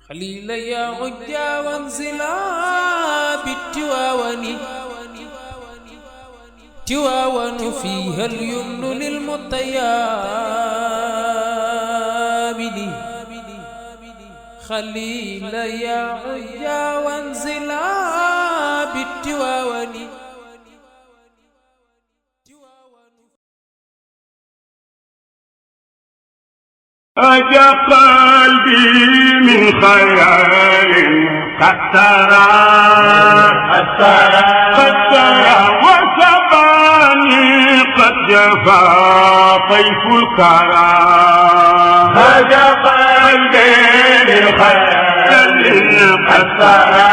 خليل يا عجا وانزلا بالتواون تواون فيها اليمن للمطيابد خليل يا عجا وانزلا بالتواون أجا قلبي من خيال قد ترى وسباني قد جفا طيف الكرى أجا قلبي من خيال قد ترى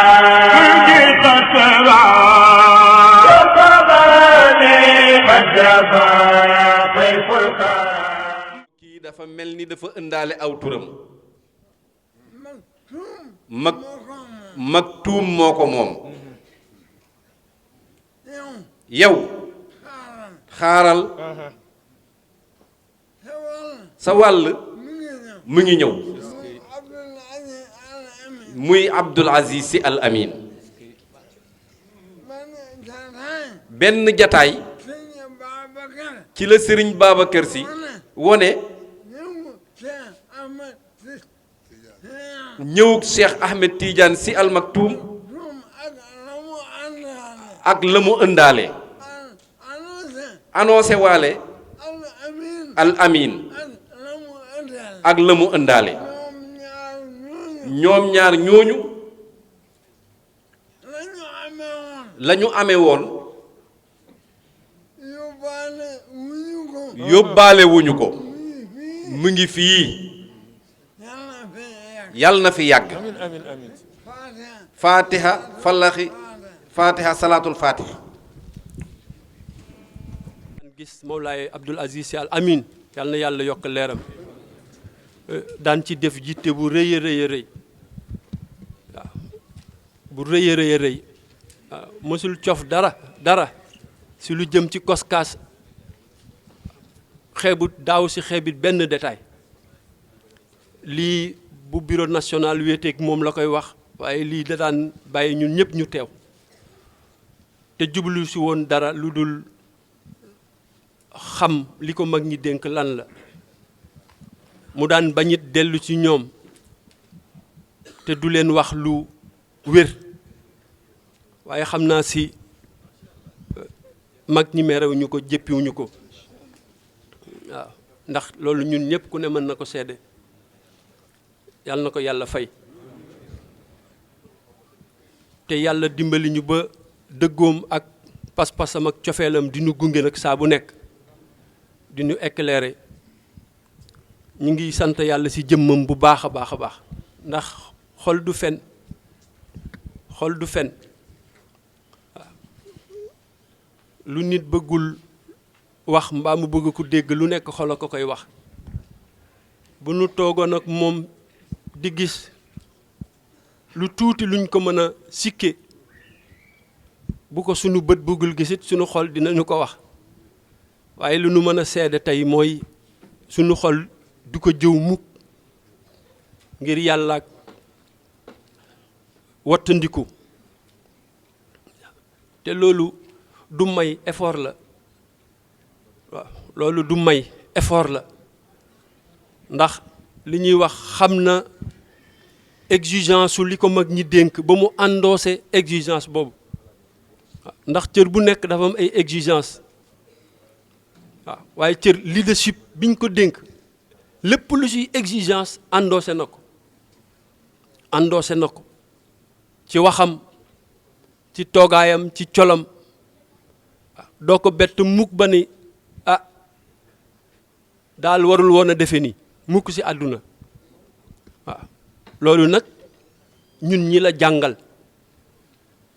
وسباني قد جفا طيف الكرى dafa mel ni dafa ëndaale aw turam Maktuum moo ko moom yow xaaral sa wàll mu ngi ñëw muy Abdul Aziz Sy Al Amin benn jataay ci la Sëriñ Babacar Sy wone ñëwug Cheikh Ahmed Tidiane Sy Al Maktoum ak la mu ëndaale annoncé waale Al Amin ak la mu ëndaale ñoom ñaar ñooñu la ñu amee woon yóbbaale wuñu ko mu ngi fii yàlla na fi yàgg fatiha falaxi fatiha salaatul fatiha gis Mawlaay Abdul Aziz Sy Al Amin yàlla na yàlla yokk leeram daan ci def jitte bu rëy a rëy a rëy waaw bu rëy a rëy a rëy waaw mësul cof dara si lu jëm ci koskaas xeebut daaw si xeebit benn détail lii bu bureau national wéeteeg moom la koy wax waaye lii da daan bàyyi ñun ñëpp ñu teew te jublu si woon dara lu dul xam li ko mag ñi dénk lan la mu daan bañit dellu ci ñoom te du leen wax lu wér waaye xam naa si mag ñi merewuñu ko jéppiwuñu ko waaw ndax loolu ñun ñëpp ku ne mën na ko seede yàlla na ko yàlla fay te yàlla dimbali ñu ba dëggoom ak pas-pasam ak cofeelam di ñu gunge nag saa bu nekk di ñu éclairer ñu ngi sant yàlla ci jëmmam bu baax a baax a baax ndax xol du fen waaw lu nit bëggul wax mbaa mu bëgg ko dégg lu nekk xol a ko koy wax bu nu toogoon ak moom di gis lu tuuti luñ ko mën a sikke bu ko sunu bët bëggul gisit sunu xol dinañu ko wax waaye lu nu mën a seede tey mooy sunu xol du ko jëw mukk ngir yàlla ak wattandiku te loolu du may effort la waaw loolu du may effort la ndax li ñuy wax xam na exigence su li ko mag ñi dénk ba mu endossé exigence boobu ndax cër bu nekk dafa am ay exigence waaw waaye cër leadership biñ ko dénk lépp lu ci exigence endossé na ko ci waxam ci toogaayam ci colam doo ko bett mukk ba ni daal warul woon a defe nii mukk ci àdduna waaw loolu nag ñun ñi la jàngal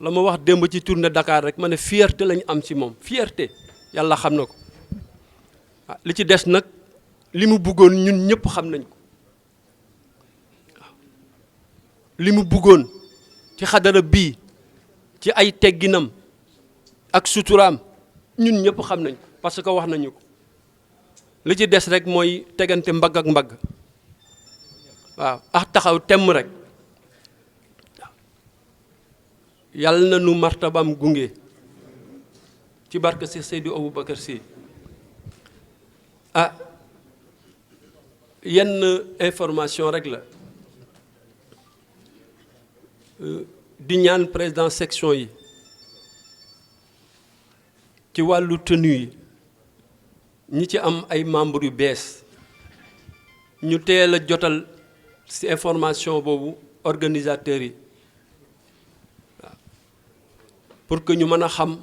la ma wax démb ci tournée Dakar rek ma ne fierté lañu am ci moom fierté yàlla xam na ko waaw li ci des nag li mu bëggoon ñun ñëpp xam nañ ko waaw li mu bëggoon ci xadara bii ci ay tegginam ak suturaam ñun ñëpp xam nañ ko parce que wax nañu ko li ci des rek mooy tegante mbagg ak mbagg waaw taxaw temm rek yàlla na nu martabam gunge ci barke si Seydou Aboubacar Sy. ah yenn information rek la di ñaan président section yi ci wàllu tenue yi ñi ci am ay membres yu bees ñu teel a jotal ci information boobu organisateurs yi waaw pour que ñu mën a xam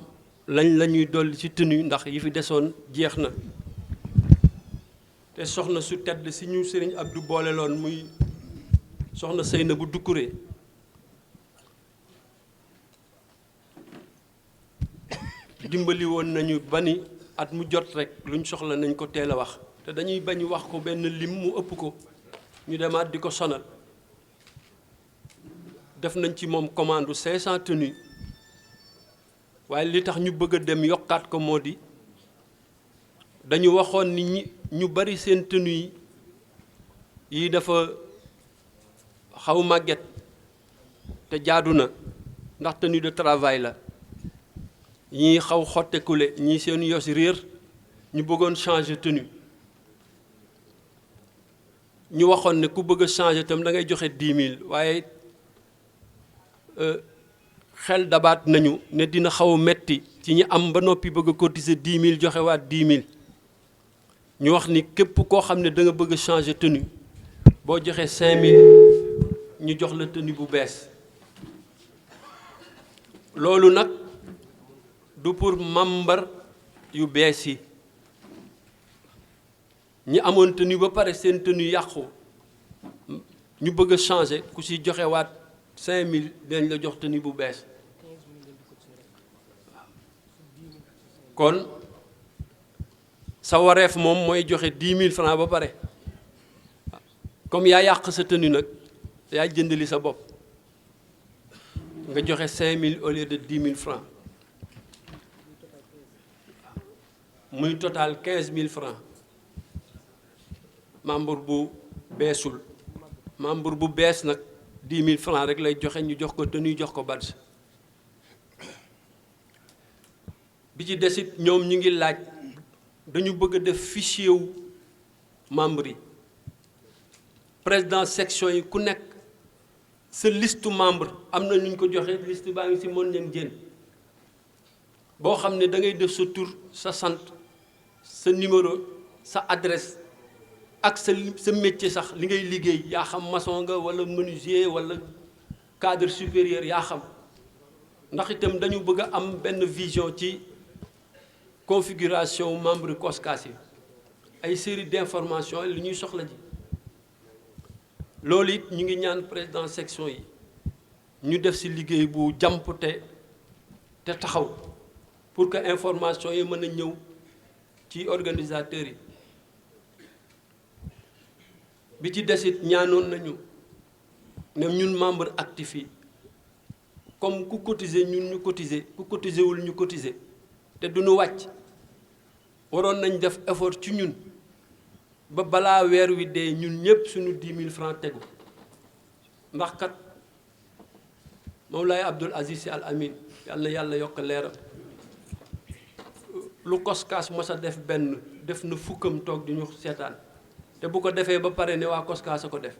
lañ la ñuy dolli ci tenue ndax yi fi desoon jeex na te soxna su tedd si ñu Sëriñ Abdou boole loon muy soxna Seynabou Doucouré dimbali woon nañu bani at mu jot rek luñ soxla nañ ko teel a wax te dañuy bañ wax ko benn lim mu ëpp ko ñu demaat di ko sonal def nañ ci moom commande 500 tenues waaye li tax ñu bëgg a dem yokkaat ko moo di dañu waxoon ni ñu bari seen tenue yi dafa xaw màgget te jaadu na ndax tenue de travail la ñii xaw xottekule ñii seen yos réer ñu bëggoon changer tenue ñu waxoon ne ku bëgg a changer itam da ngay joxe 10 000 waaye xel dabaat nañu ne dina xaw a metti ci ñi am ba noppi bëgg a cotiser 10 000 joxe waat 10 000 ñu wax ni képp koo xam ne da nga bëgg a changer tenue boo joxe 5 000 ñu jox la tenue bu bees loolu nag du pour membre yu bees yi ñi amoon tenue ba pare seen tenue yàqu ñu bëgg a changer ku si joxe waat 5000 dañ la jox tenue bu bees kon sa wareef moom mooy joxe 10 000 francs ba pare comme yaa yàq sa tenue nag yaa jëndali sa bopp nga joxe 5000 au lieu de 10 000 francs muy total 15 000 francs membre bu beesul membre bu bees nag 10 000 francs rek lay joxe ñu jox ko tenue jox ko badge bi ci desit ñoom ñu ngi laaj dañu bëgg a def fichier wu membre yi président section yi ku nekk sa liste membre am na ñu ñu ko joxe liste baa ngi ci mën leen génn boo xam ne da ngay def sa tur sa sant sa numéro sa adresse ak sa métier sax li ngay liggéey yaa xam maçon nga walla menuisier walla cadre supérieur yaa xam ndax itam dañu bëgg a am benn vision ci configuration membre COSCAS yi ay série d'informations li ñuy soxla ji loolu it ñu ngi ñaan président section yi ñu def ci liggéey bu jàmp te taxaw pour que information yi mën a ñëw ci organisateurs yi bi ci desit ñaanoon nañu ne ñun membre actif yi comme ku cotiser ñun ñu cotiser ku cotiser wul ñu cotiser te duñu wàcc waroon nañ def effort ci ñun ba balaa weer wi dee ñun ñëpp suñu 10 000 francs tegu ndax kat Mawlaay Abdoul Aziz Sy Al Amin yàlla na yàlla yokk leeram lu COSCAS mos a def benn def na fukkam toog di ñu seetaan te bu ko defee ba pare ne waa COSCAS a ko def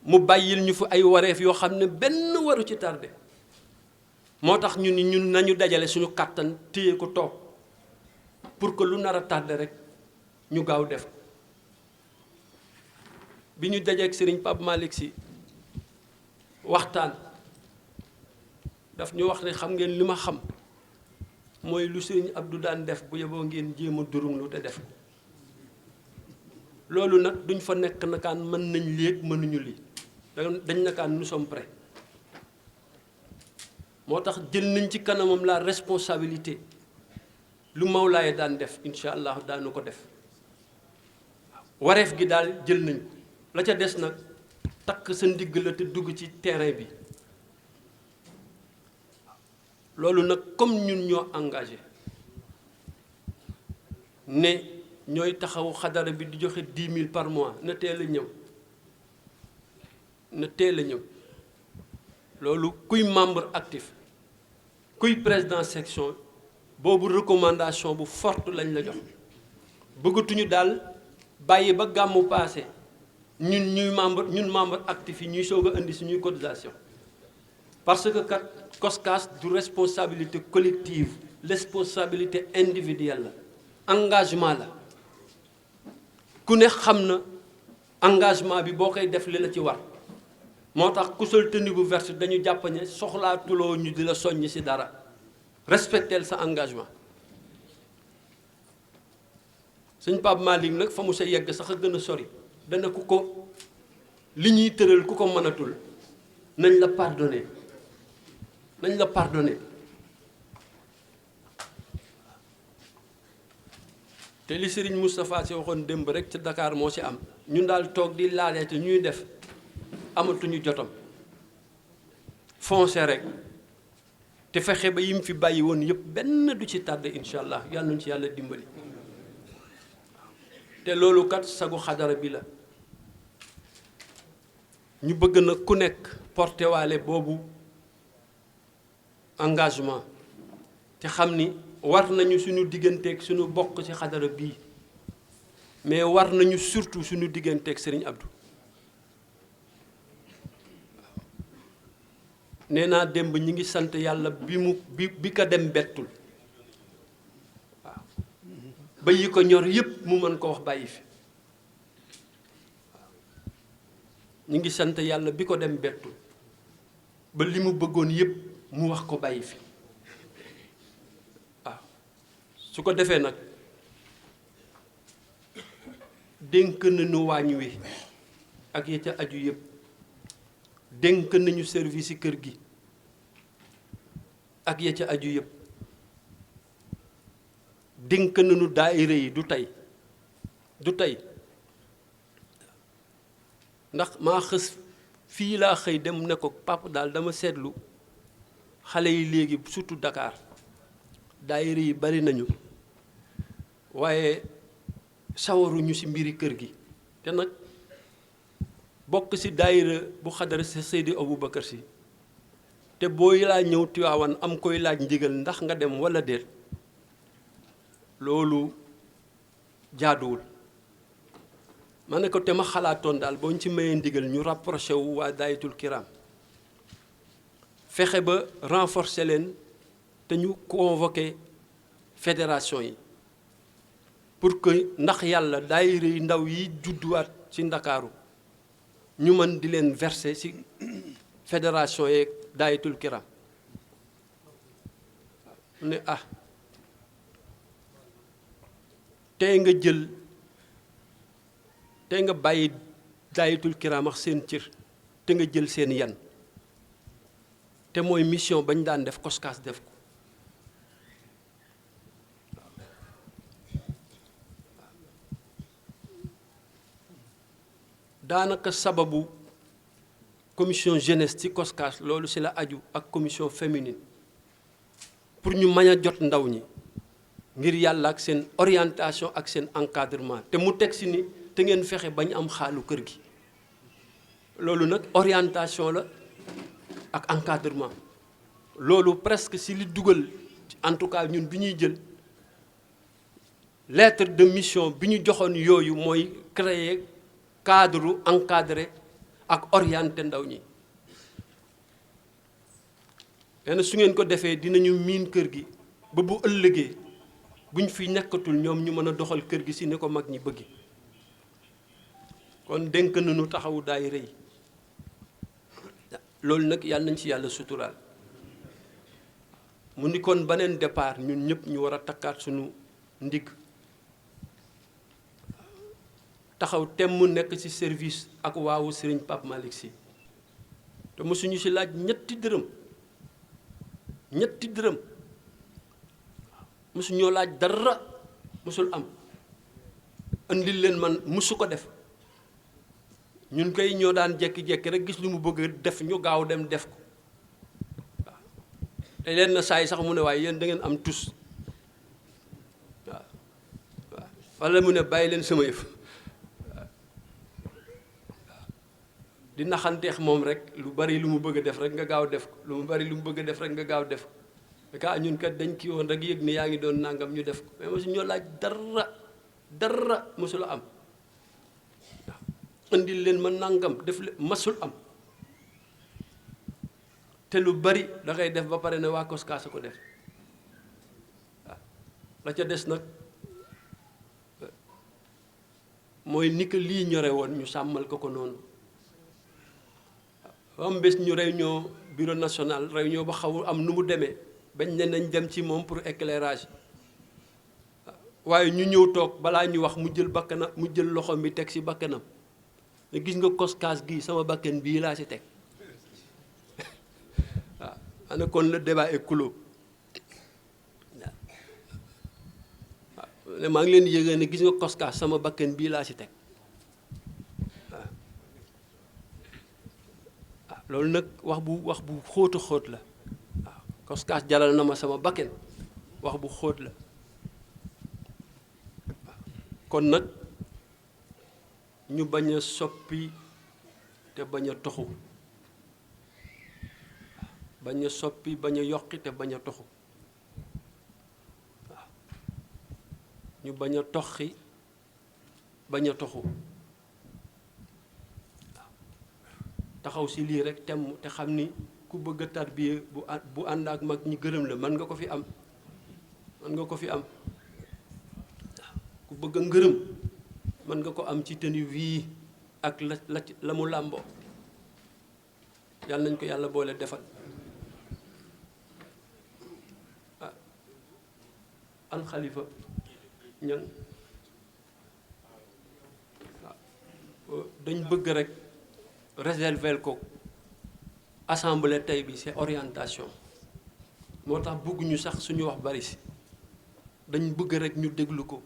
mu bàyyil ñu fi ay wareef yoo xam ne benn waru ci tardé moo tax ñu ni ñun nañu dajale suñu kàttan téye ko toog pour que lu nar a tardé rek ñu gaaw def bi ñu dajeek Serigne Pape Malick Sy waxtaan daf ñu wax ne xam ngeen li ma xam mooy lu Serigne Abdou daan def bu yeboo ngeen jéem a durum lu te def loolu nag duñ fa nekk nakaan mën nañ léeg mënuñu lii dañ nakaan nous sommes prêts moo tax jël nañ ci kanamam la responsabilité lu Mawlaaye daan def incha allah daanu ko def wareef gi daal jël nañ ko la ca des nag takk sa ndigg la te dugg ci terrain bi loolu nag comme ñun ñoo engagé ne ñooy taxaw xadara bi di joxe 10 000 par mois na teel a ñëw na teel a ñëw loolu kuy membre actif kuy président section boobu recommandation bu forte lañ la jox bëggatuñu daal bàyyi ba gàmmu passé ñun membre actif yi ñuy soog a indi suñuy cotisation parce que kat COSCAS du responsabilité collective responsabilité individuelle la engagement la ku ne xam na engagement bi boo koy def li la ci war moo tax ku sol tenue bu verte dañu jàpp ne soxlaatuloo ñu di la soññ ci dara respecteel sa engagement sëñ Pape Malick nag fa mu sa yegg sax a gën a sori dana ku ko li ñuy tëral ku ko mënatul nañ la pardonner te li Serigne Moustapha Sy waxoon démb rek ca Dakar moo ci am ñun daal toog di laalee te ñuy def amatuñu jotam foncé rek te fexe ba yim fi bàyyi woon yëpp benn du ci tàdd incha allah yàlla nañu ci yàlla dimbali te loolu kat sagu xadara bi la ñu bëgg na ku nekk porté waale boobu engagement te xam ni war nañu suñu digganteeg suñu bokk ci xadara bii mais war nañu surtout suñu digganteeg Serigne Abdou nee naa démb ñi ngi sant yàlla bi ko dem bettul waaw ba yi ko ñor yépp mu mën ko wax bàyyi fi ñi ngi sant yàlla bi ko dem bettul ba li mu bëggoon yépp mu wax ko bàyyi fi waaw su ko defee nag dénk nañu waañ wi ak ya ca aju yépp dénk nañu service yi kër gi ak ya ca aju yépp dénk nañu daayira yi du tey ndax maa xës fii laa xëy dem ne ko papa daal dama seetlu xale yi léegi surtout Dakar daayira yi bari nañu waaye sawaruñu ci mbiri kër gi te nag bokk ci daayira bu xadara si Seydi Aboubacar Sy te booy laa ñëw Tiwaawan am koy laaj ndigal ndax nga dem walla déet loolu jaaduwul ma ne ko te ma xalaatoon daal boo ñu ci mayee ndigal ñu rapproché wu waa daayatul kiram fexe ba renforcer leen te ñu convoqué fédération yi pour que ndax yàlla daayira yi ndaw yi judduwaat ci Ndakaaru ñu mën di leen verser ci fédération yeeg daayatul kiram ne tey nga bàyyi daayatul kiram ak seen cër te nga jël seen yan te mooy mission bañ daan def COSCAS def ko daanaka sababu commission jeunesse ci COSCAS loolu ci la aju ak commission féminine pour ñu mën a jot ndaw ñi ngir yàlla ak seen orientation ak seen encadrement te mu teg ci ni te ngeen fexe bañ am xaalu kër gi loolu nag orientation la ak encadrement loolu presque ci li dugal en tout cas ñun bi ñuy jël lettre de mission bi ñu joxoon yooyu mooy créer cadre encadré ak orienté ndaw ñi nee na su ngeen ko defee dinañu miin kër gi ba bu ëllëgee buñ fi nekkatul ñoom ñu mën a doxal kër gi ci ni ko mag ñi bëgg kon dénk nañu taxawu daayira yi loolu nag yàlla nañ ci yàlla suturaal mu ni kon beneen départ ñun ñëpp ñu war a takkaat suñu ndigg taxaw tem mu nekk ci service ak waawu Serigne Pape Malick Sy te mosuñu ci laaj ñetti dërëm mosuñoo laaj dara mosul am andil leen man mosu ko def ñun koy ñoo daan jekki-jekki rek gis lu mu bëgg def ñu gaaw dem def ko waaw te leen na saay sax mu ne waaye yéen da ngeen am tus waaw walla mu ne bàyyi leen sama yëf di naxanteex moom rek lu bari lu mu bëgg a def rek nga gaaw def ko lu mu bari lu mu bëgg a def rek nga gaaw def ko ka ñun kat dañ kii woon rek yëg ni yaa ngi doon nangam ñu def ko mais mosu ñoo laaj dara mosula am waaw indil leen ma nangam def leen masul am te lu bari da ngay def ba pare ne waa Coskas ko def waaw la ca des nag mooy ni que lii ñore woon ñu sàmmal ko noonu waaw am bés ñu réunion bureau national réunion ba xawul am nu mu demee bañ ne nañ dem ci moom pour éclairage waaye ñu ñëw toog balaa ñu wax mu jël bakkanam mu jël loxoom bi teg ci bakkanam ne gis nga Coskas gii sama bakkan bii laa ci teg waaw ana kon le débat est clos waaw maa ngi leen di yëgal ne gis nga Coskas sama bakkan bii laa ci teg waaw loolu nag wax bu xóota xóot la waaw Coskas jaral na ma sama bakkan wax bu xóot la kon nag ñu bañ a soppi te bañ a toxu bañ a soppi bañ a yokki te bañ a toxu waaw ñu bañ a toxi bañ a toxu waaw taxaw si lii rek temm te xam ni ku bëgg a tarbiye bu ànd ak mag ñi gërëm la mën nga ko fi am mën nga ko fi am ku bëgg a ngërëm mën nga ko am ci tenue wii ak la mu làmboo yàlla nañ ko yàlla boole defal alxalifa ñang waaw dañ bëgg rek réserver ko assemblée tey bi c'est orientation moo tax bëgguñu sax suñu wax bari si dañ bëgg rek ñu déglu ko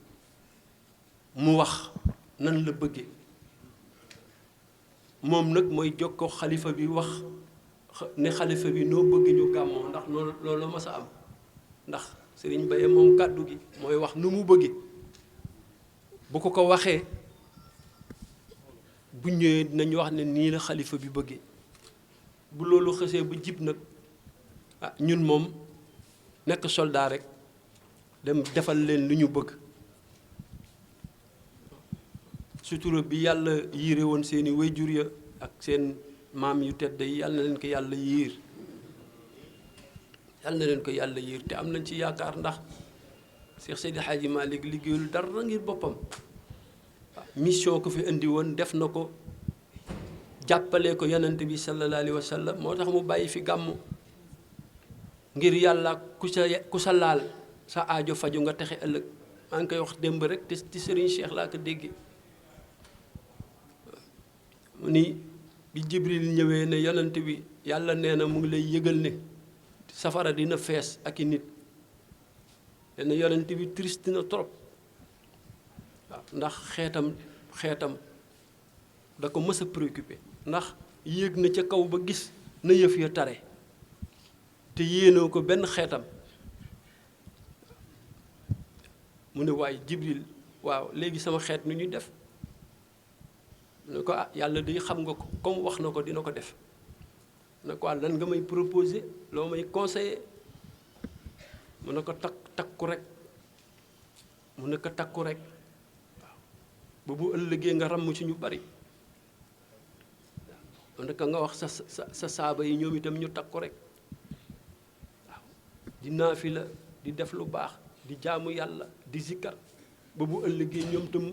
mu wax nan la bëggee moom nag mooy jokkoo xalifa bi wax ne xalifa bi noo bëgg ñu gàmmoo ndax loolu ma sa am ndax sëriñ Baye moom kàddu gi mooy wax nu mu bëggee bu ko waxee bu ñëwee dinañ wax ne nii la xalifa bi bëggee bu loolu xësee ba jib nag ñun moom nekk soldat rek dem defal leen lu ñu bëgg sutura bi yàlla yiire woon seeni wayjur ya ak seen maam yu tedd yi yàlla na leen ko yàlla yiir yàlla na leen ko yàlla yiir te am nañ ci yaakaar ndax Cheikh Seydi Hadji Malick liggéeyul dara ngir boppam mission ko fi indi woon def na ko jàppale ko yonent bi sallallahu alayhi wa sallam moo tax mu bàyyi fi gàmmu ngir yàlla ku sa laal sa aajo faju nga texe ëllëg maa ngi koy wax démb rek te ci Serigne Cheikh laa ko déggee mu ni bi Jibril ñëwee ne yonent bi yàlla nee na mu ngi lay yëgal ne safara dina fees ak i nit dana yonent bi triste na trop waaw ndax xeetam da ko mës a préoccupé ndax yéeg na ca kaw ba gis na yëf ya tare te yéenoo ko benn xeetam mu ne waaye Jibril waaw léegi sama xeet nu ñuy def ne ko yàlla day xam nga ko comme wax na ko dina ko def ne ko lan nga may proposer loo may conseiller mu ne ko takku rek mu ne ko takku rek waaw ba bu ëllëgee nga ràmm ci ñu bari mu ne ko nga wax sa saaba yi ñoom itam ñu takku rek waaw di naafila di def lu baax di jaamu yàlla di zikkar ba bu ëllëgee ñoom itam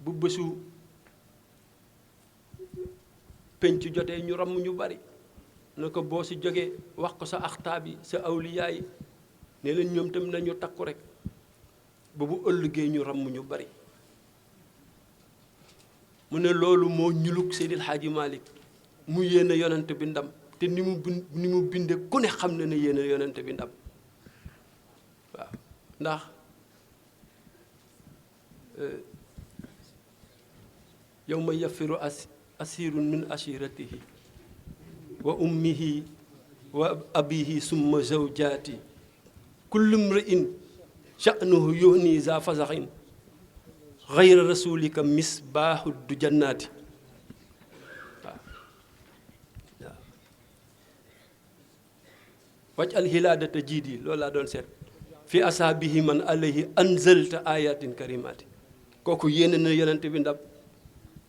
bu bésu penc jotee ñu ramm ñu bari na ko boo si jógee wax ko sa axtaab yi sa awliyaa yi ne leen ñoom tam nañu takku rek ba bu ëllëgee ñu ramm ñu bari mu ne loolu moo ñuluk Seydil Hadji Malick mu yéene yonent bi ndam te ni mu binde ku ne xam na ne yéene yonent bi ndam waaw ndax yow ma yafiru asirun min ashiratihi wa ummihi wa abihi summa zawjati kullu mri'in sha'nuhu yuhni za fazaxin xayra rasulika misbaahu du jannaati waaw waj al hilaadata jiit yi loolu laa doon seet fi asaabihi man alayhi anzalta ayatin karimati kooku yéene na yonent bi ndam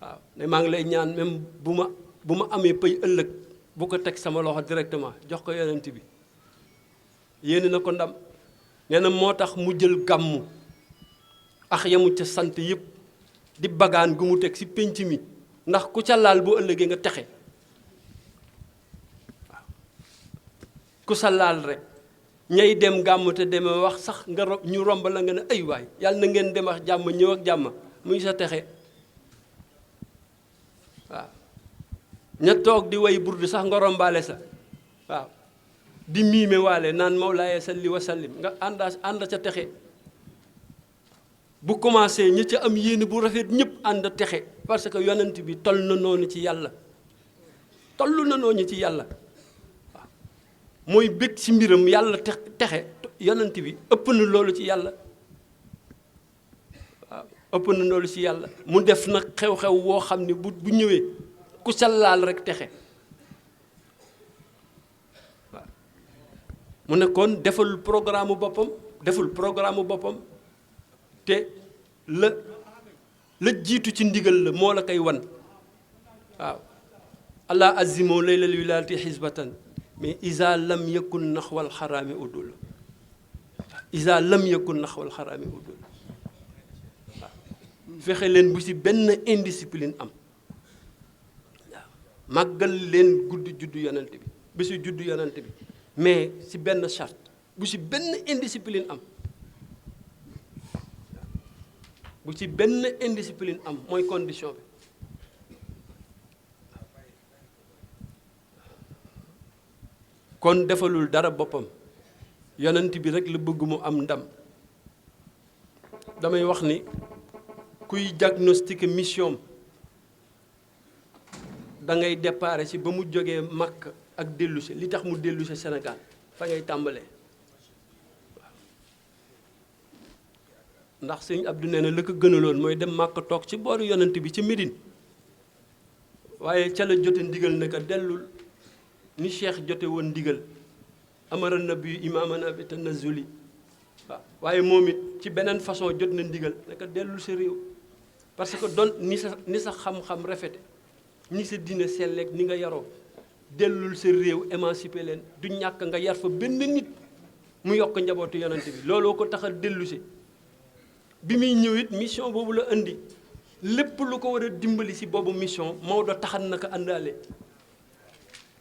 waaw ne maa ngi lay ñaan même bu ma amee pëy ëllëg bu ko teg sama loxo directement jox ko yonent bi yéene na ko ndam nee na moo tax mu jël gàmmu ax yamu ca sant yëpp di bagaan gu mu teg ci pénc mi ndax ku ca laal bu ëllëgee nga texe waaw ku sa laal rek ñay dem gàmm te demee wax sax nga ñu romb la nga ne ay waay yàlla na ngeen dem ak jàmm ñëw ak jàmm muy sa texe waaw ña toog di way burdu sax nga rombaale sa waaw di miime waale naan mawlaaye salli wa sallim nga ànd ca texe bu commencé ñi ca am yéene bu rafet ñëpp ànd texe parce que yonent bi toll na noonu ci yàlla toll na noonu ci yàlla waaw mooy bëgg ci mbiram yàlla texe yonent bi ëpp na loolu ci yàlla waaw ëpp na loolu ci yàlla mu def nag xew-xew woo xam ne bu ñëwee ku sa laal rek texe waaw mu ne kon deful programme boppam te la jiitu ci ndigal la moo la koy wan waaw allah azimoo laylal wilaayati xisbatan mais isa lam yakun naxwal xaraami udul isa lam yakun naxwal xaraami udul waaw fexe leen bu ci benn indiscipline am waaw màggal leen guddi juddu yonent bi bésu juddu yonent bi mais ci benn charte bu ci benn indiscipline am bu ci benn indiscipline am mooy condition bi kon defalul dara boppam yonent bi rek la bëgg mu am ndam damay wax ni kuy diagnostiquer mission da ngay déparé ci ba mu jógee Makka ak dellusi li tax mu dellusi Sénégal fa ngay tàmbalee ndax sëñ Abdou nee na la ko gënaloon mooy dem Makka toog ci booru yonent bi ci Médine waaye ca la jote ndigal naka dellul ni cheikh jote woon ndigal amara nabi imaamana bi tanazuli waaw waaye moom it ci beneen façon jot na ndigal naka dellul sa réew parce que doon ni sa xam-xam rafete ni sa diine selleek ni nga yaroo dellul sa réew émancipé leen du ñàkk nga yar fa benn nit mu yokk njabootu yonent bi looloo ko tax a dellu si bi muy ñëw it mission boobu la indi lépp lu ko war a dimbali si boobu mission Maodo taxan na ko àndaale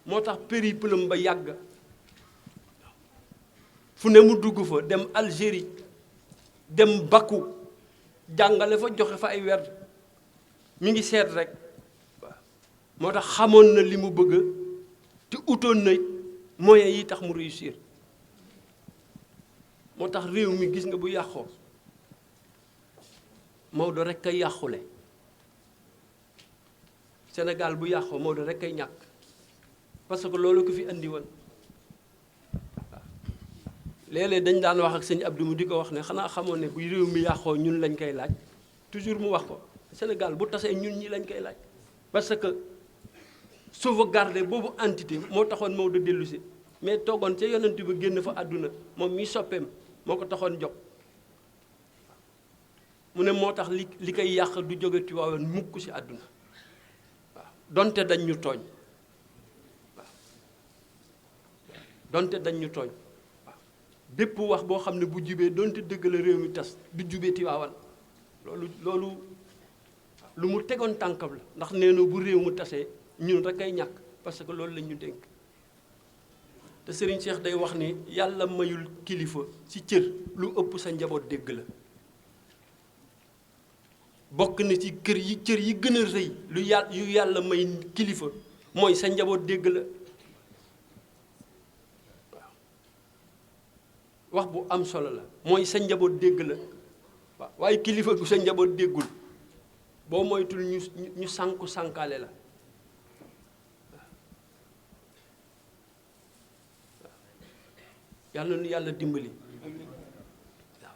moo tax périple ba yàgg fu ne mu dugg fa dem Algérie dem Bakou jàngale fa joxe fa ay werd mi ngi seet rek waaw moo tax xamoon na li mu bëgg te utoon na moyens yi tax mu réussir moo tax réew mi gis nga bu yàqoo Maodo rek kay yàqule Sénégal bu yàqoo Maodo rek kay ñàkk parce que loolu ko fi andi woon waaw léeg-léeg dañ daan wax ak sëñ Abdou mu di ko wax ne xanaa xamoon ne bu réew mi yàqoo ñun lañ koy laaj toujours mu wax ko Sénégal bu tasee ñun ñi lañ koy laaj parce que sauvegarder boobu entité moo taxoon Maodo dellu si mais toogoon ca yonent ba génn fa àdduna moom mi soppeem moo ko taxoon jóg mu ne moo tax li koy yàq du jóge Tiwaawan mukk ci àdduna waaw donte dañ ñu tooñ waaw donte dañ ñu tooñ waaw bépp wax boo xam ne bu jubee donte dëgg la réew mi tas du jubee Tiwaawan loolu lu mu tegoon tànkam la ndax nee na bu réew mu tasee ñun rek ay ñàkk parce que loolu lañ ñu dénk te Serigne Cheikh day wax ni yàlla mayul kilifa ci cër lu ëpp sa njaboot dégg la bokk na ci cër yi gën a rëy yu yàlla may kilifa mooy sa njaboot dégg la waaw wax bu am solo la mooy sa njaboot dégg la waaw waaye kilifa gu sa njaboot déggul boo moytul ñu sànkaale la yàlla nu yàlla dimbali waaw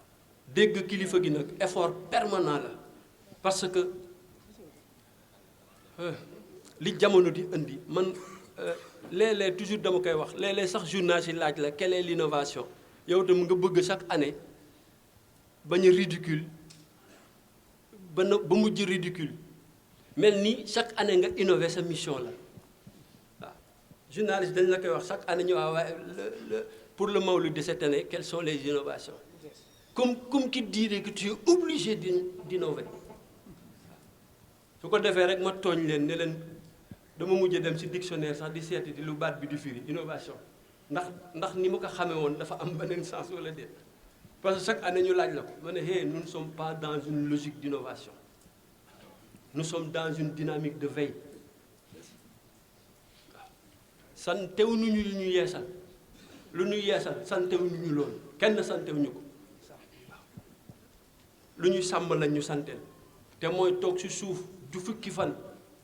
dégg kilifa gi nag effort permanent la parce que li jamono di indi man léeg-léeg toujours dama koy wax léeg-léeg sax journaliste yi laaj la quelle est l'innovation yow tam nga bëgg chaque année bañ a ridicule ba mujj ridicule mel ni chaque année nga innover sa mission la waaw journaliste dañ la koy wax chaque année ñu waaye pour le Mawlid de cette année quelles sont les innovations comme qui dirait que tu es obligé d'innover su ko defee rek ma tooñ leen ne leen dama mujj dem ci dictionnaire sax di seeti di lu baat bi di firi innovation ndax ni ma ko xamee woon dafa am beneen sens wala déet parce que chaque année ñu laaj la ko ma ne hey nous ne sommes pas dans une logique d'innovation nous sommes dans une dynamique de veille waaw santewuñu ñu lu ñu yeesal lu ñu yeesal santewuñu ñu loolu kenn santewuñu ko waaw lu ñu sàmm lañ ñu santeel te mooy toog ci suuf du fukki fan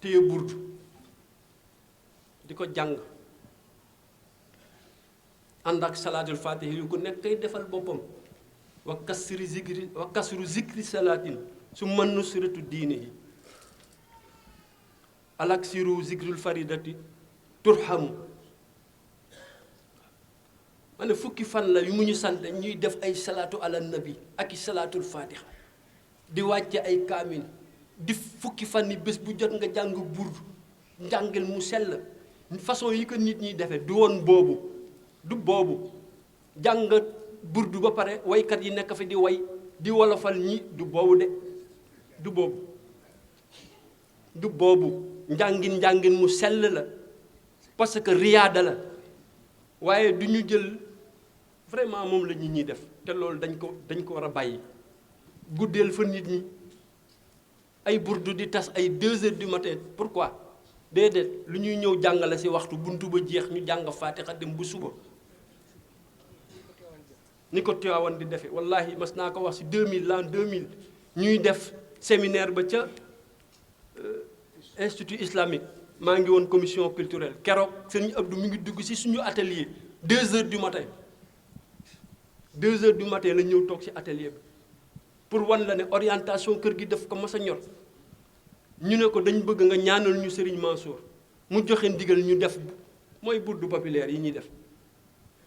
téye burdu di ko jàng ànd ak salaatul faatihi yu ko nekk kay defal boppam wa kasru zikri salaatin su mën nusratu diine yi alaksiru zikrul faridati turhamu ma ne fukki fan la yu mu ñu sant ñuy def ay salaatu ala nabi ak i salaatul faatiha di wàcce ay kaamin di fukki fan yi bés bu jot nga jàng burdu njàngil mu sell façon yi ko nit ñi defee du woon boobu du boobu jàng burdu ba pare waykat yi nekk fi di way di wolofal ñi du boobu de du boobu njàngin mu sell la parce que riyaada la waaye du ñu jël vraiment moom la nit ñi def te loolu dañ ko war a bàyyi guddeel fa nit ñi ay burdu di tas ay 2 heures du matin pourquoi déedéet lu ñuy ñëw jàngale ci waxtu buntu ba jeex ñu jàng faatixa dem bu suba ni ko Tiwaawan di defee wallahi mas naa ko wax ci 2000 ñuy def séminaire ba ca institut islamique maa ngi woon commission culturelle keroog sëñ Abdou mi ngi dugg ci suñu atelier 2 heures du matin 2 heures du matin la ñëw toog ci atelier bi pour wan la ne orientation kër gi daf ko mas a ñor ñu ne ko dañ bëgg nga ñaanal ñu Serigne Mansour mu joxe ndigal ñu def mooy burdu populaire yi ñuy def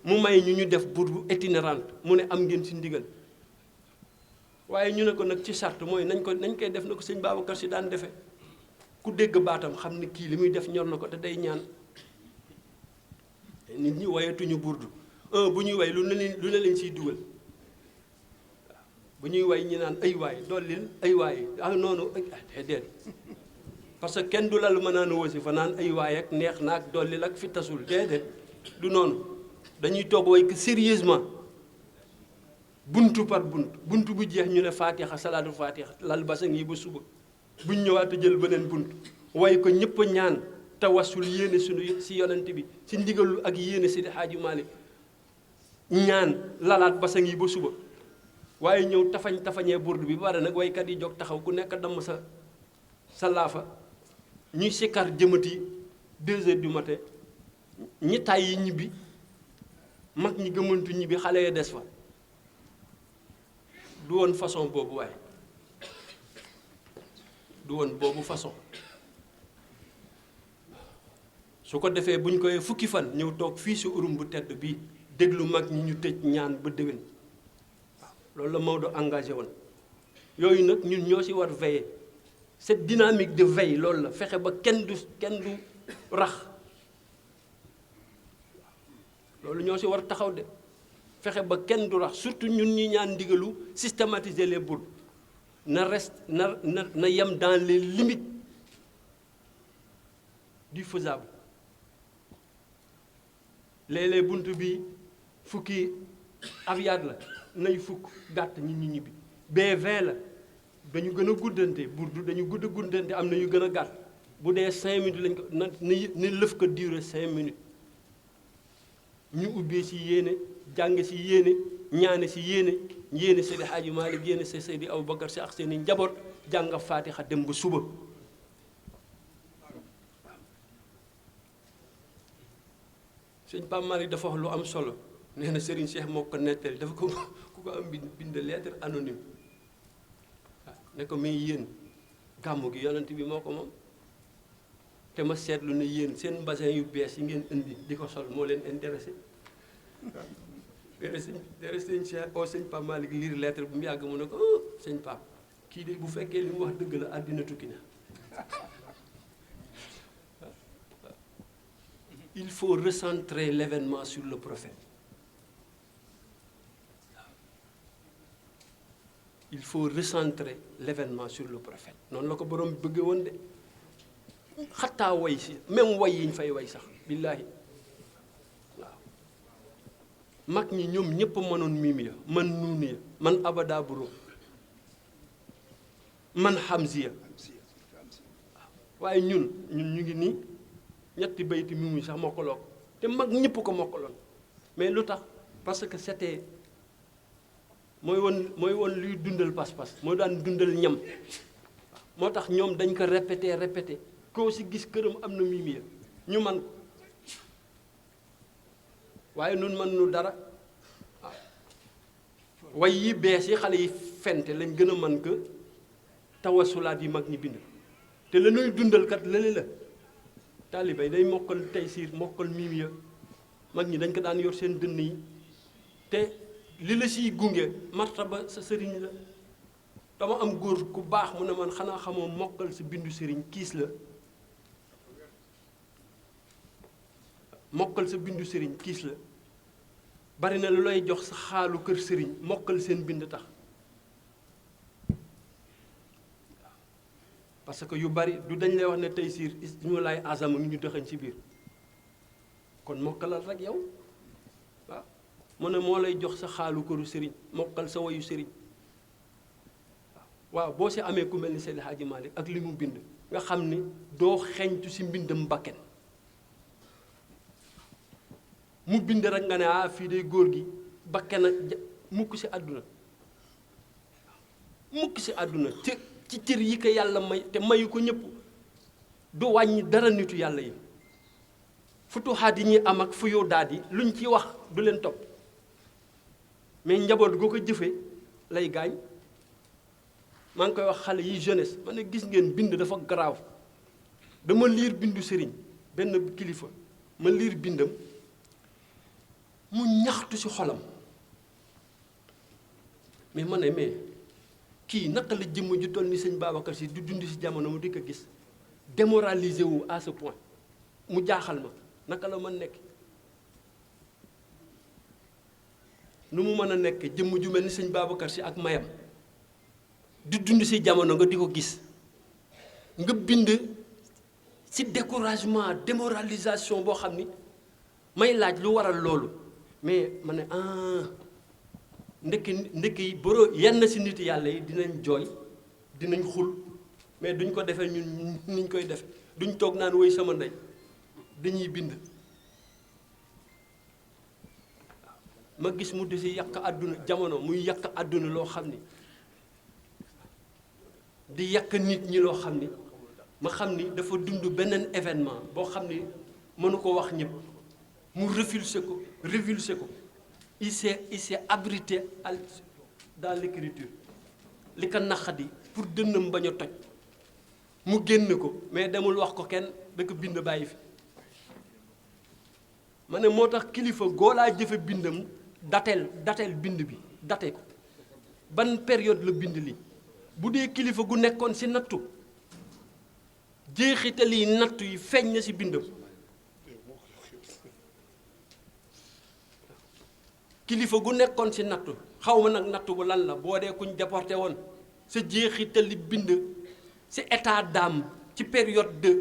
mu may ñu def burdu itinérante mu ne am ngeen ci ndigal waaye ñu ne ko nag ci charte mooy nañ koy def na ko sëñ Babacar Sy daan defee ku dégg baatam xam ne kii li muy def ñor na ko te day ñaan nit ñi wayatuñu burdu bu ñuy way lu ne leen ciy dugal bu ñuy way ñi naan ay waay dollil ay waay noonu déedéet parce que kenn du la lu ma naan wasi fa naan ay waay ak neex naag dollil ak fi tasul déedéet du noonu dañuy toog way que sérieusement buntu par buntu bu jeex ñu ne faatixa salaatu faatixa lal basang yi ba suba buñ ñëwaat a jël beneen buntu way ko ñëpp a ñaan tawassul yéene suñu si yonent bi si ndigalu ak yéene Seydi Hadji Malick ñaan lalaat basang yi ba suba waaye ñëw tafañee burdu bi ba pare nag waykat yi jóg taxaw ku nekk damm sa laafa ñuy sikkar jëmati 2 heures du matin ñi tàyyi ñibbi mag ñi gëmantu ñibbi xale ya des fa du woon façon boobu waaye du woon boobu façon su ko defee buñ koy fukki fan ñëw toog fii si urum bu tedd bi déglu mag ñi ñu tëj ñaan ba déwén loolu la Maodo engagé woon yooyu nag ñun ñoo ci war veiller cette dynamique de veille loolu la fexe ba kenn du rax loolu ñoo ci war taxaw de fexe ba kenn du rax surtout ñun ñi ñaan ndigalu systématiser les burdes na yem dans les limites du faisable léeg-léeg bunt bi fukki aviade la nay fukk gàtt ñi ñibbi B20 la dañu gën a guddante burdu dañu guddante am na yu gën a gàtt bu dee 5 minutes lañ ko ni lëf ko durer 5 minutes ñu ubbee ci yéene jàng ci yéene ñaane ci yéene Seydi Hadji Malick yéene Seydi Aboubacar Sy ak seeni njaboot jàng faatixa dem ba suba sëñ Pape Malick dafa wax lu am solo nee na Serigne Cheikh moo ko nettali dafa ko ku ko am bind lettre anonyme waaw ne ko mais yéen gàmmu gi yonent bi moo ko moom te ma seetlu ne yéen seen mbasin yu bees yi ngeen indi di ko sol moo leen intéressé dere sëñ Cheikh oo sëñ Pape Malick lire lettre bu mu yàgg mu ne ko sëñ Pape kii de bu fekkee li mu wax dëgg la àddina tukki na. Il faut recentrer l'événement sur le prophète. Il faut recentrer l'événement sur le prophète noonu la ko borom bëgge woon de xattaa way si même way yi ñu fay way sax billaahi waaw mag ñi ñoom ñëpp mënoon miim ya man nuuni ya man abada buro man hamziya waaye ñun ñu ngi nii ñetti bayti miim yi sax mokkaloo ko te mag ñëpp ko mokkaloon mais lu tax parce que c'était mooy woon luy dundal pas-pas mooy daan dundal ñam moo tax ñoom dañ ko répété koo si gis këram am na miim ya ñu man ko waaye nun man nu dara way yi bees yi xale yi fente lañ gën a man que tawasulaat yi mag ñi bind te la ñuy dundal kat lële la taalibay day mokkal taysiir mokkal miim ya mag ñi dañ ko daan yor seen dënn yi te li la siy gunge martaba sa sëriñ la dama am góor ku baax mu ne man xanaa xamoo mokkal sa bindu sëriñ kiis la mokkal sa bindu sëriñ kiis la bari na lu lay jox sa xaalu kër sëriñ mokkal seen bind tax parce que yu bari du dañ lay wax ne tey siir ñu lay azama ngi ñu dëxañ ci biir kon mokkalal rek yow waaw mu ne moo lay jox sa xaalu këru sëriñ mokkal sa wayu sëriñ waaw boo si amee ku mel ni Seydi Hadji Malick ak li mu bind nga xam ni doo xeñtu si mbindam bakken mu bind rek nga ne fii day góor gi bakken ak mukk si àdduna ci cër yi ko yàlla may te mayu ko ñëpp du wàññi dara nitu yàlla yi futuxaat yi ñuy am ak fu yow daal di luñ ci wax du leen topp mais njaboot goo ko jëfee lay gaañ maa ngi koy wax xale yi jeunesse ma ne gis ngeen bind dafa garaaw dama liir bindu sëriñ benn kilifa ma liir bindam mu ñaxtu ci xolam mais ma ne mais kii naka la jëmm ju toll ni sëñ Babacar Sy du dund ci jamono mu di ko gis démoralisé wu à ce point mu jaaxal ma naka la mën nekk nu mu mën a nekk jëmm ju mel ni sëñ Babacar Sy ak mayam di dund ci jamono nga di ko gis nga bind ci découragement démoralisation boo xam ni may laaj lu waral loolu mais ma ne ndekki boro yenn ci nit yàlla yi dinañ jooy dinañ xul mais duñ ko defee ñun niñ koy defe duñ toog naan woy sama ndey dañuy bind ma gis mu di ci yàq àdduna jamono muy yàq àdduna loo xam ni di yàq nit ñi loo xam ni ma xam ni dafa dund beneen événement boo xam ni mënu ko wax ñëpp mu révulsé ko il s'est abrité dans l'écriture li ko naqadi pour dënnam bañ a toj mu génn ko mais demul wax ko kenn da ko bind bàyyi fi ma ne moo tax kilifa goolaa jëfe bindam dateel bind bi date ko ban période la bind li bu dee kilifa gu nekkoon ci nattu jeexital yi nattu yi feeñ na ci bindam kilifa gu nekkoon ci nattu xaw ma nag nattu bu lan la boo dee kuñ déporté woon sa jeexital li bind ci état d'âme ci période de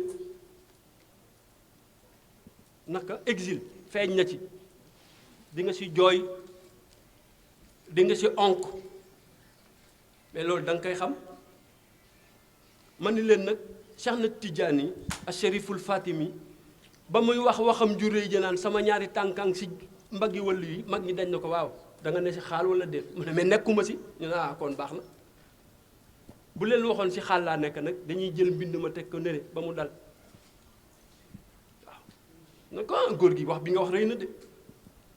naka exil feeñ na ci di nga ci jooy di nga ci onk mais loolu da nga koy xam ma ni leen nag Cheikh na Tidiane a Chériful Fatimi ba muy wax waxam ju réy naan sama ñaari tànkang ci mbaggi wàllu yi mag ñi dañ na ko waaw da nga ne ci xaal wala déet mu ne mais nekkuma ci ñu ne kon baax na bu leen waxoon ci xaal laa nekk nag dañuy jël mbind ma teg ko nele ba mu dal waaw na ko góor gi wax bi nga wax rëy na de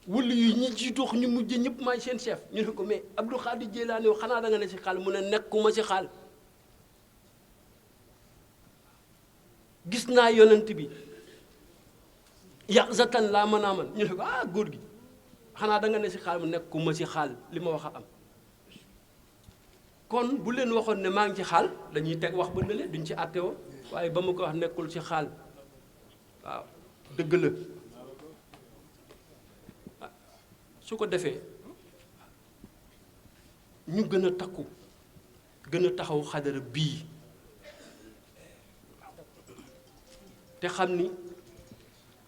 wàllu yi ñi ci dox ñu mujj ñëpp maay seen chef ñu ne ko mais Abdou Khadir Jeylaani xanaa da nga ne ci xaal mu ne nekkuma ci xaal gis naa yonent bi yaqzatan laa mën a man ñu ne ko góor gi xanaa da nga ne si xaal mu nekk ku ma si xaal li ma wax a am kon bu leen waxoon ne maa ngi ci xaal dañuy teg wax ba ne le duñ ci àtte woo waaye ba mu ko wax nekkul ci xaal waaw dëgg la su ko defee ñu gën a takku gën a taxaw xadara bii te xam ni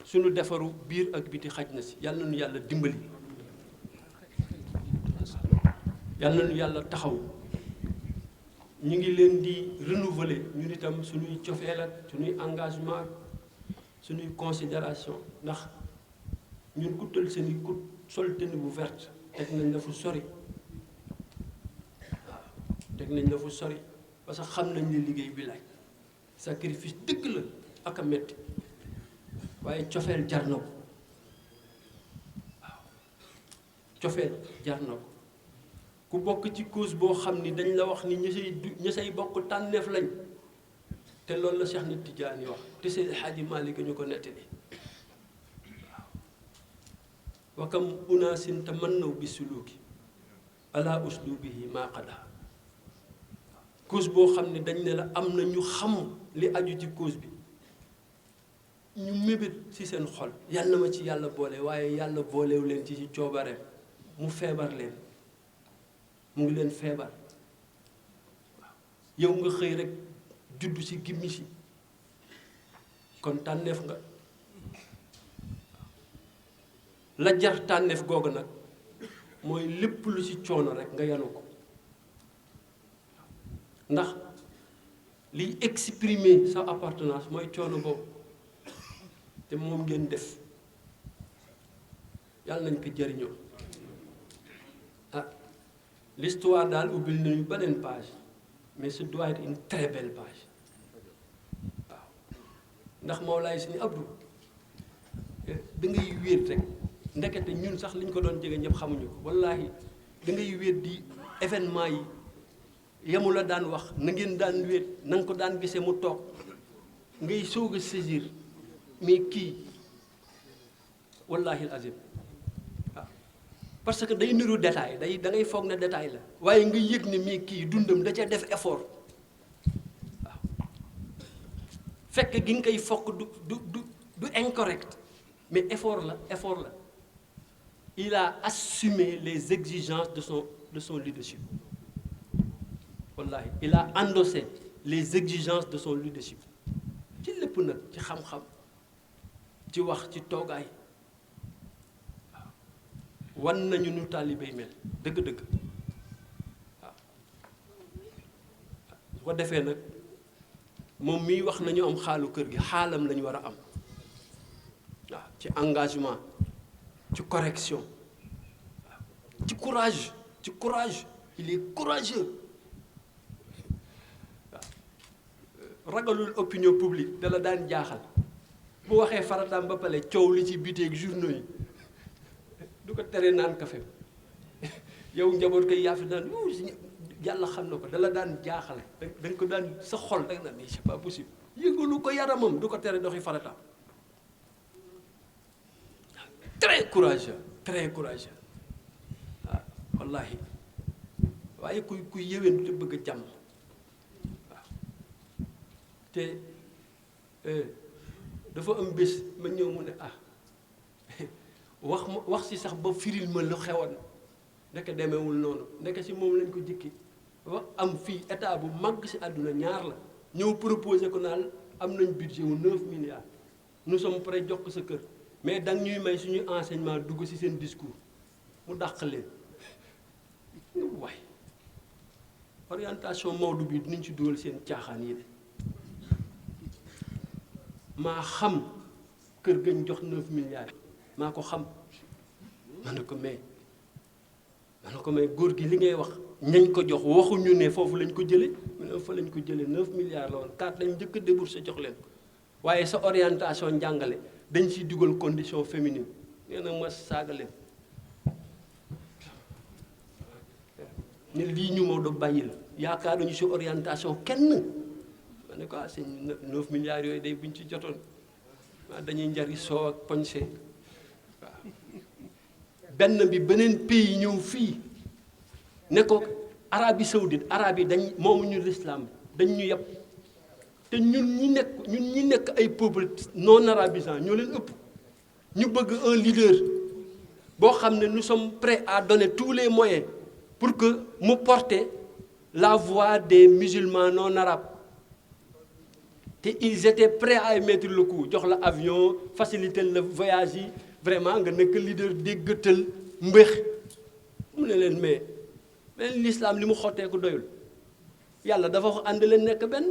sunu defaru biir ak biti xaj na si yàlla na nu yàlla dimbali yàlla na nu yàlla taxaw ñu ngi leen di renouveler ñun itam suñuy cofeel ak suñuy engagement suñuy considération ndax ñun ku tël seen i ku sol tenue bu verte teg nañ la fu sori waaw teg nañ la fu sori parce que xam nañ ne liggéey bi laaj sacrifice dëgg la ak a metti waaye cofeel jar na ko waaw cofeel jar na ko ku bokk ci cause boo xam ni dañ la wax ni ña say bokk tànneef lañ te loolu la Cheikh Ahmed Tidiane wax te Seydi Hadji Malick ñu ko nettali waaw wa kam unaasin tamannaw bi suluki ala uslubihi maa qada cause boo xam ne dañ ne la am na ñu xam li aju ci cause bi ñu mébét ci seen xol yàlla na ma ci yàlla boole waaye yàlla boolewu leen ci coobareem mu feebar leen mu ngi leen feebar waaw yow nga xëy rek juddu ci gimmi si kon tànneef nga la jar tànneef googu nag mooy lépp lu ci coono rek nga yanu ko ndax liy exprimer sa appartenance mooy coono boobu te moom ngeen def yàlla nañ ko jëriñoo l'histoire daal ubbil nañu beneen page mais ce doit être une très belle page waaw ndax Mawlaay Sëñ Abdou da ngay wéet rek ndekete ñun sax liñ ko doon jege ñëpp xamuñu ko wallaahi da ngay wéet di événement yi yamu la daan wax na ngeen daan wéet na nga ko daan gisee mu toog ngay soog a saisir mais kii wallaahi azim waaw parce que day niru détail da ngay foog ne détail la waaye nga yëg ne mais kii dundam da ca def effort waaw fekk gi nga koy fokk du incorrect mais effort la il a assumé les exigences de son leadership wallahi il a endossé les exigences de son leadership ci lépp nag ci xam-xam ci wax ci toogaay waaw wan nañu nu taalibey mel dëgg-dëgg waaw su ko defee nag moom miy wax nañu am xaalu kër gi xaalam lañu war a am waaw ci engagement ci correction waaw ci courage il est courageux waaw ragalul opinion publique da la daan jaaxal bu waxee farataam ba pare coow li ci biteeg journaux yi du ko tere naan kafe yow njaboot koy yaa fi naan yàlla xam na ko da la daan jaaxale da nga ko daan sa xol da nga naan c'est pas possible yëgalu ko yaramam du ko tere doxi farataam très courageux waaw wallahi waaye kuy yéwén te bëgg a jàmm waaw te dafa am bés ma ñëw mu ne wax si sax ba firil ma lu xewoon ndeke demewul noonu ndeke si moom lañ ko jikki wax am fii état bu mag si àdduna ñaar la ñëw proposé ko naan am nañ budget wu 9 milliards nous sommes prêts jox ko sa kër mais dang ñuy may suñuy enseignement dugg si seen discours mu dàq leen waay orientation Maodo bi dinañ ci dugal seen caaxaan yi de maa xam kër gañ jox 9 milliards maa ko xam ma ne ko mais góor gi li ngay wax ñañ ko jox waxuñu ne foofu lañ ko jële mu ne fa lañ ko jële 9 milliards la woon 4 lañ njëkk a déboursé jox leen ko waaye sa orientation njàngale dañ ciy dugal condition féminine nee na ma saaga leen ne lii ñu Maodo bàyyi la yaakaaruñu si orientation kenn ne ko sëñ 9 milliards yooyu day buñ ci jotoon dañuy njari soow ak poñse waaw benn bi beneen pays ñëw fii ne ko Arabie Saoudite arabe yi dañ moomuñu l'islam dañ ñu yàpp te ñun ñi nekk ay peuple non arabisant ñoo leen ëpp ñu bëgg un leader boo xam ne nous sommes prêts à donner tous les moyens pour que mu porter la voix des musulmans non arabes te ils étaient prêts à y mettre le coup jox la avion faciliter le voyage yi vraiment nga nekk leader déggatal mbéx mu ne leen mais l'islam li mu xottee ko doyul yàlla dafa wax ànd leen nekk benn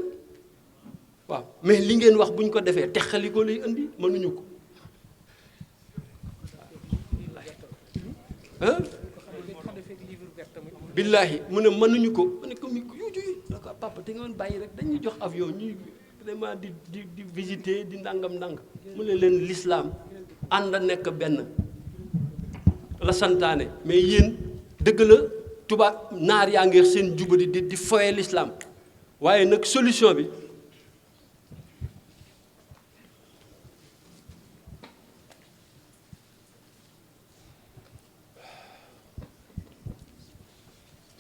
waaw mais li ngeen wax bu ñu ko defee texali ko lay indi mënuñu ko ah billaahi mu ne mënuñu ko mu ne ko yuujuy d'accord papa te ngeen bàyyi rek dañuy jox avion ñuy vraiment di visiter di ndàngam mu ne leen l'islam ànd a nekk benn la santaane mais yéen dëgg la tubaab naar yaa ngi seen jubadi di foye l'islam waaye nag solution bi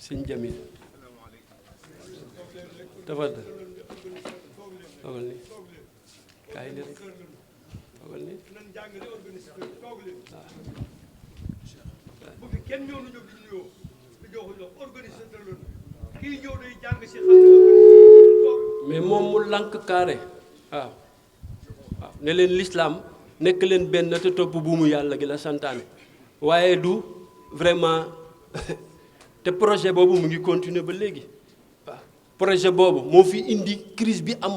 sëñ Jamil tafadal toogal ni kaay ni rek toogal ni bu fi kenn ñëw na jóg di nuyoo di jox organisateur la kii ñëw day jàng si mais moom mu lànk carré waaw ne leen l'islam nekk leen benn te topp buumu yàlla gi la santaane waaye du vraiment te projet boobu mu ngi continuer ba léegi waaw projet boobu moo fi indi crise bi am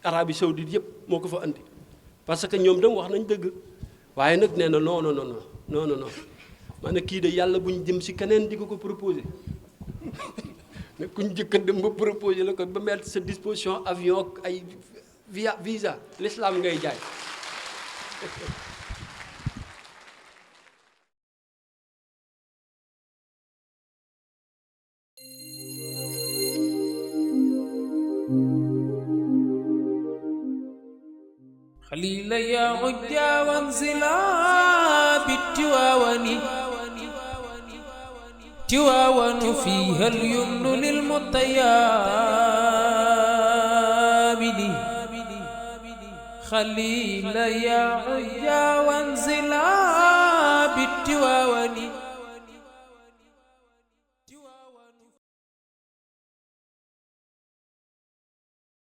Arabie Saoudite yëpp moo ko fa andi parce que ñoom dem wax nañ dëgg waaye nag nee na non maanaam kii de yàlla bu ñu jëm si keneen di ko proposé mais ku ñu njëkk dem ba proposé la ko ba mettre sa disposition avion ak ay visa l'islam ngay jaay. خليل يا عجا وانزلا بالتواون تواون فيها اليمن للمطيابد خليل يا عجا وانزلا